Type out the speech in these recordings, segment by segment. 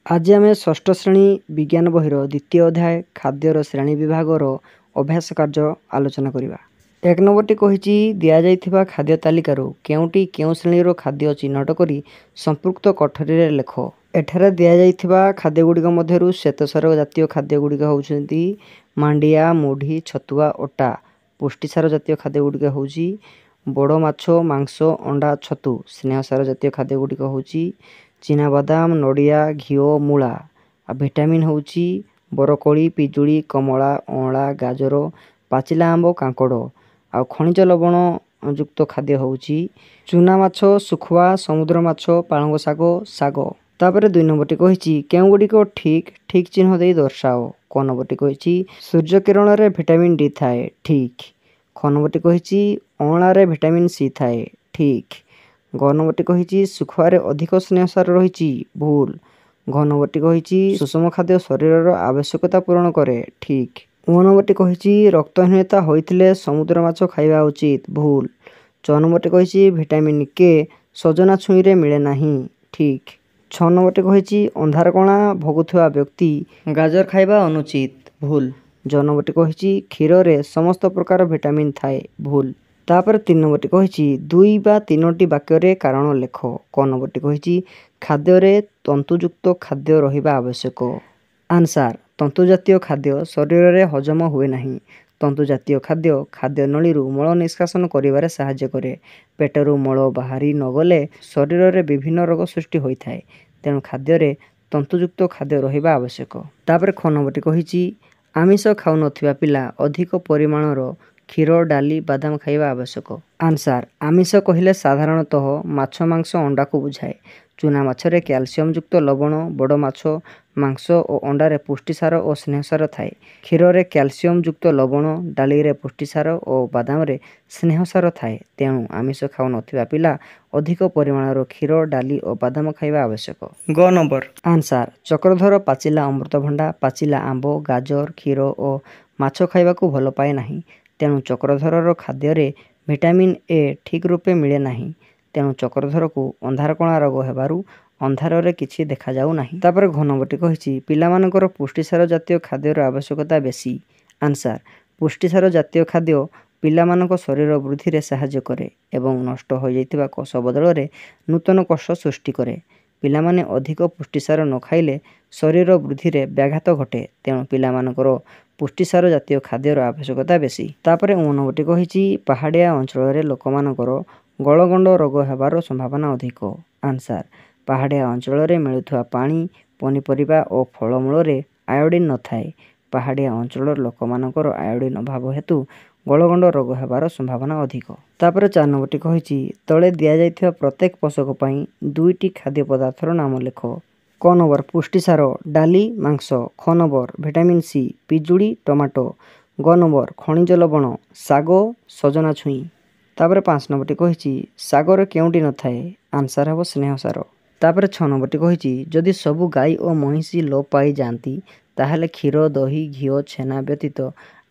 आज आम षष्ठ श्रेणी विज्ञान बहिर द्वितीय अध्याय खाद्यर श्रेणी विभागर अभ्यास कार्य आलोचना करवा। एक नंबरटी कही दि जा खाद्य तालिकार केउटी केउ श्रेणीर खाद्य चिन्हट कर संपृक्त कठरी लेख। एठारे दि जा खाद्यगुड़िक मध्यरु श्वेतसार जातीय खाद्यगुड़िक होउछन्ति मांडिया, मुढ़ी, छतुआ, ओटा। पुष्टिसार जातीय खाद्यगुड़िक होउछि बड़ माछ, मांस, अंडा, छतु। स्नेहसार जातीय खाद्यगुड़िक होउछि चीनाबादाम, नड़िया, घीओ, मूला। आ विटामिन होउछि बरकोली, पिजुड़ी, कमला, अँला, गाजर, पाचिला आंब, कांकड़। आ खनिज लवण युक्त खाद्य होउछि चूना माछ, सुखुआ, समुद्र माछ, पालंग शाग, शाग। तापर 2 नंबरटी कहिछि केउ गुड़िक ठीक ठीक चिन्ह देई दर्शाओ। क नंबरटी कहिछि सूर्य किरण रे विटामिन डी थाए ठीक। ख नंबरटी कहिछि अँला रे विटामिन सी थाए ठीक। ग नंबरटी कहिछि सुखुआरे अधिक स्नेहसार रहिछि भूल। घ नंबरटी कहिछि सुषम खाद्य शरीरर आवश्यकता पूरण करे ठीक। उ नंबरटी कहिछि रक्तहीनता होइथिले समुद्र माछ खाइबा उचित भूल। च नंबरटी कहिछि विटामिन के सजना छुई रे मिले नाही ठीक। 6 नंबरटी कहिछि अंधार कणा भोगुथुवा व्यक्ति गाजर खाइबा अनुचित भूल। ज नंबरटी कहिछि क्षीर रे समस्त प्रकार विटामिन थाए भूल। तापर 3 नंबरटी कहिछि 2 बा 3टी वाक्य रे कारण लेख। क नंबरटी कहिछि खाद्य रे तंतुयुक्त खाद्य रहिबा आवश्यक। आंसर तंतु जातीय खाद्य शरीर रे हजम हुए नाही। तंतु जातीय खाद्य खाद्य नळीरू मल निष्कासन करिवारे सहाय्य करे। पेटरू मल बाहरी न गले शरीर रे विभिन्न रोग सृष्टि होइथाय। तेणु खाद्य रे तंतुयुक्त खाद्य रहिबा आवश्यक। तापर ख नंबरटी कहिछि आमिष खाउ नथिबा पिला अधिक परिमाणर क्षीर, डाली, बादाम खाइबा आवश्यक। आंसर आमिष कहिले साधारणतः माछ, मांस, अंडा को बुझाए। चूना माछरे कैल्शियम युक्त लवण, बड़ माछ, मांस और अंडारे पुष्टिसार और स्नेहसार थाए। क्षीर रे कैल्शियम युक्त लवण, डाली रे पुष्टिसार और बादाम रे स्नेहसार थाए। तेणु आमिष खाउ नथिबा पिला अधिक परिमाणर क्षीर, डाली और बादाम खाइबा आवश्यक। ग नंबर आंसर चक्रधर पाचिला अमृतभंडा, पाचिला आंब, गाजर, क्षीर और माछ खाइबा को भल पाए नाही। तेणु चक्रधरर खाद्य रे विटामिन ए ठीक रूपे मिले नाही। तेणु चक्रधर को अंधार कणा रोग हेबारु अंधार रे किछि देखा जाउ नाही। तापर घ नंबरटी कहिछि पिलामानकर पुष्टिसार जातीय खाद्यर आवश्यकता बेसी। आंसर पुष्टिसार जातीय खाद्य पिलामानक शरीर वृद्धि रे सहाय्य करे एवं नष्ट हो जाइतिबा कोष बदल रे नूतन कोष सृष्टि करे। पिलामाने अधिक पुष्टिसार न खाइले शरीर वृद्धि रे व्याघात घटे। तेणु पिलामानकर पुष्टिसार जातीय खाद्यर आवश्यकता बेसी। तापर 9 नंबरटी कहिछि पहाड़िया अंचल रे लोकमानकर गलगंड रोग हेबार संभावना अधिक। आंसर पहाड़िया अंचल रे मिलुथुवा पानी, पनीपरिबा और फलमूल रे आयोडीन न थाए। पहाड़िया अंचल लोकमानकर आयोडीन अभाव हेतु गलगंड रोग हेबार संभावना अधिक। तापर 4 नंबरटी कहिछि तळे दिया जाइथिबा प्रत्येक पोषक पई 2टी खाद्य पदार्थर नाम लेख। क नंबर पुष्टिसार डाली, मांस। ख नंबर विटामिन सी पिजुड़ी, टमाटो। ग नंबर खनिज लवण शाग, सजना छुई। तापर 5 नंबरटी कहिछि सागर केउटी न थाए। आंसर हबो स्नेहसार। तापर 6 नंबरटी कहिछि जदि सबु गाई और महिषी लोप पाई जांती ताहाले क्षीर, दही, घीओ, छेना व्यतीत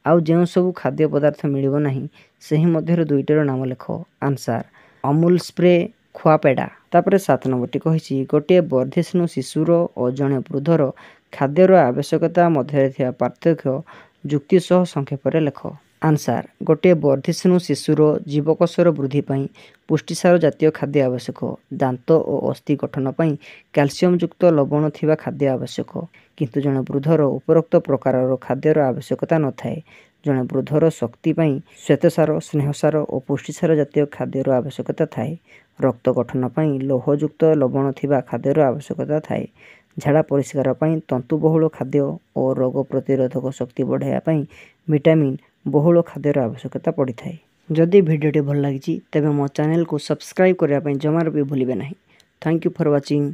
आउ जेउ सबु खाद्य पदार्थ मिलिबो नाही सेहि मध्यरु 2टीर नाम लेख। आंसर अमूल स्प्रे, खुआपेडा। तापर 7 नंबरटी कहिछि गोटे वर्धिष्णु शिशुर और जणे वृद्धर खाद्यर आवश्यकता मध्यरे थिबा पार्थक्य जुक्ति सह संक्षेपरे लेख। आंसर गोटे वर्धिष्णु शिशुर जीवकोशर वृद्धि पई पुष्टिसार जातीय खाद्य आवश्यक। दांत और अस्थि गठन पई कैल्शियम युक्त लवण थिबा खाद्य आवश्यक। किंतु जणे वृद्धर उपरोक्त प्रकारर खाद्यर आवश्यकता न थाए। जणे वृद्धर शक्ति पई श्वेतसार, स्नेहसार और पुष्टिसार जातीय खाद्यर आवश्यकता थाए। रक्त गठन पई लौहयुक्त लवण थिबा खाद्यर आवश्यकता थाए। झाड़ा परिष्कार पई तंतुबहुल खाद्य और रोग प्रतिरोधक शक्ति बढ़ाइबा पई विटामिन बहुल खाद्यर आवश्यकता पड़ी थाए। जदि भिडियोटी भल लागिछि तेबे मो चैनल को सब्सक्राइब करिया पई जमार भी भूलिबे नाही। Thank you for watching.